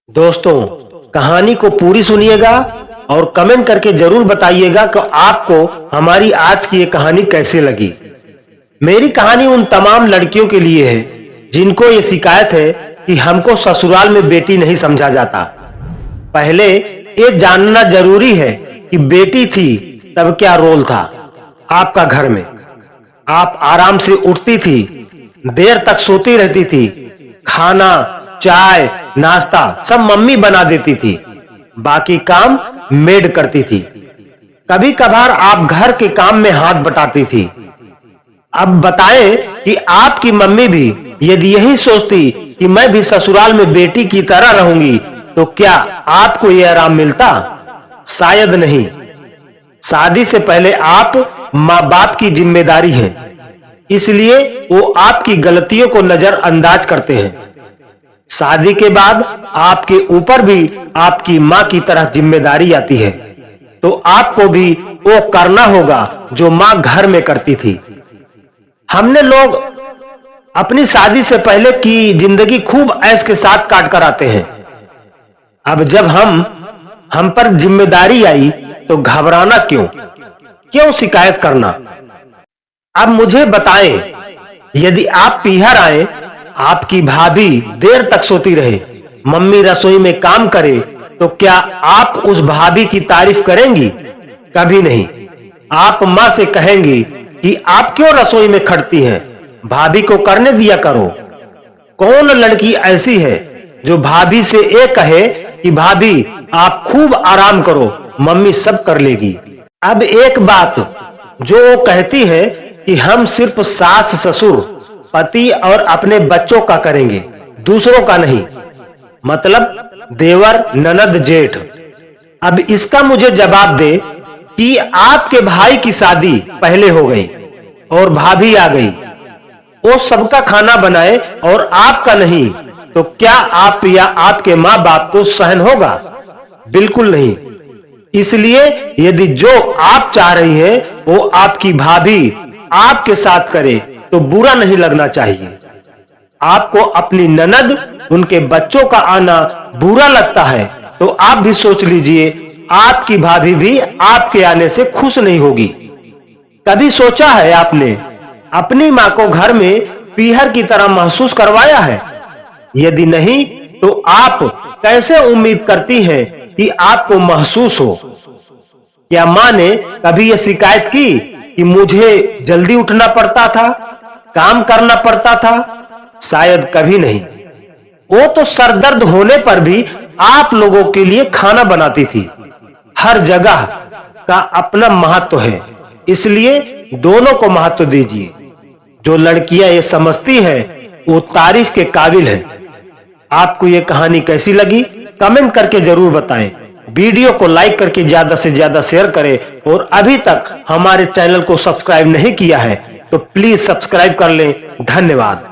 दोस्तों, कहानी को पूरी सुनिएगा और कमेंट करके जरूर बताइएगा कि आपको हमारी आज की ये कहानी कैसे लगी। मेरी कहानी उन तमाम लड़कियों के लिए है जिनको ये शिकायत है कि हमको ससुराल में बेटी नहीं समझा जाता। पहले ये जानना जरूरी है कि बेटी थी तब क्या रोल था आपका घर में। आप आराम से उठती थी, देर तक सोती रहती थी, खाना चाय नाश्ता सब मम्मी बना देती थी, बाकी काम मेड करती थी। कभी कभार आप घर के काम में हाथ बटाती थी। अब बताएं कि आपकी मम्मी भी यदि यही सोचती कि मैं भी ससुराल में बेटी की तरह रहूंगी तो क्या आपको यह आराम मिलता? शायद नहीं। शादी से पहले आप माँ बाप की जिम्मेदारी है, इसलिए वो आपकी गलतियों को नजरअंदाज करते हैं। शादी के बाद आपके ऊपर भी आपकी माँ की तरह जिम्मेदारी आती है, तो आपको भी वो करना होगा जो माँ घर में करती थी। हमने लोग अपनी शादी से पहले की जिंदगी खूब ऐश के साथ काट कर आते हैं। अब जब हम पर जिम्मेदारी आई तो घबराना क्यों शिकायत करना? अब मुझे बताएं, यदि आप पीहर आए, आपकी भाभी देर तक सोती रहे, मम्मी रसोई में काम करे, तो क्या आप उस भाभी की तारीफ करेंगी? कभी नहीं। आप माँ से कहेंगी कि आप क्यों रसोई में खड़ती हैं, भाभी को करने दिया करो। कौन लड़की ऐसी है जो भाभी से ये कहे कि भाभी आप खूब आराम करो, मम्मी सब कर लेगी। अब एक बात जो वो कहती है कि हम सिर्फ सास ससुर पति और अपने बच्चों का करेंगे, दूसरों का नहीं, मतलब देवर ननद जेठ। अब इसका मुझे जवाब दे कि आपके भाई की शादी पहले हो गई और भाभी आ गई, वो सबका खाना बनाए और आपका नहीं, तो क्या आप या आपके माँ बाप को सहन होगा? बिल्कुल नहीं। इसलिए यदि जो आप चाह रही है वो आपकी भाभी आपके साथ करे तो बुरा नहीं लगना चाहिए। आपको अपनी ननद उनके बच्चों का आना बुरा लगता है तो आप भी सोच लीजिए आपकी भाभी भी आपके आने से खुश नहीं होगी। कभी सोचा है आपने अपनी माँ को घर में पीहर की तरह महसूस करवाया है? यदि नहीं तो आप कैसे उम्मीद करती हैं कि आपको महसूस हो? क्या माँ ने कभी यह शिकायत की कि मुझे जल्दी उठना पड़ता था, काम करना पड़ता था? शायद कभी नहीं। वो तो सरदर्द होने पर भी आप लोगों के लिए खाना बनाती थी। हर जगह का अपना महत्व है, इसलिए दोनों को महत्व दीजिए। जो लड़कियां ये समझती हैं वो तारीफ के काबिल है। आपको ये कहानी कैसी लगी कमेंट करके जरूर बताएं। वीडियो को लाइक करके ज्यादा से ज्यादा शेयर करें और अभी तक हमारे चैनल को सब्सक्राइब नहीं किया है तो प्लीज सब्सक्राइब कर लें। धन्यवाद।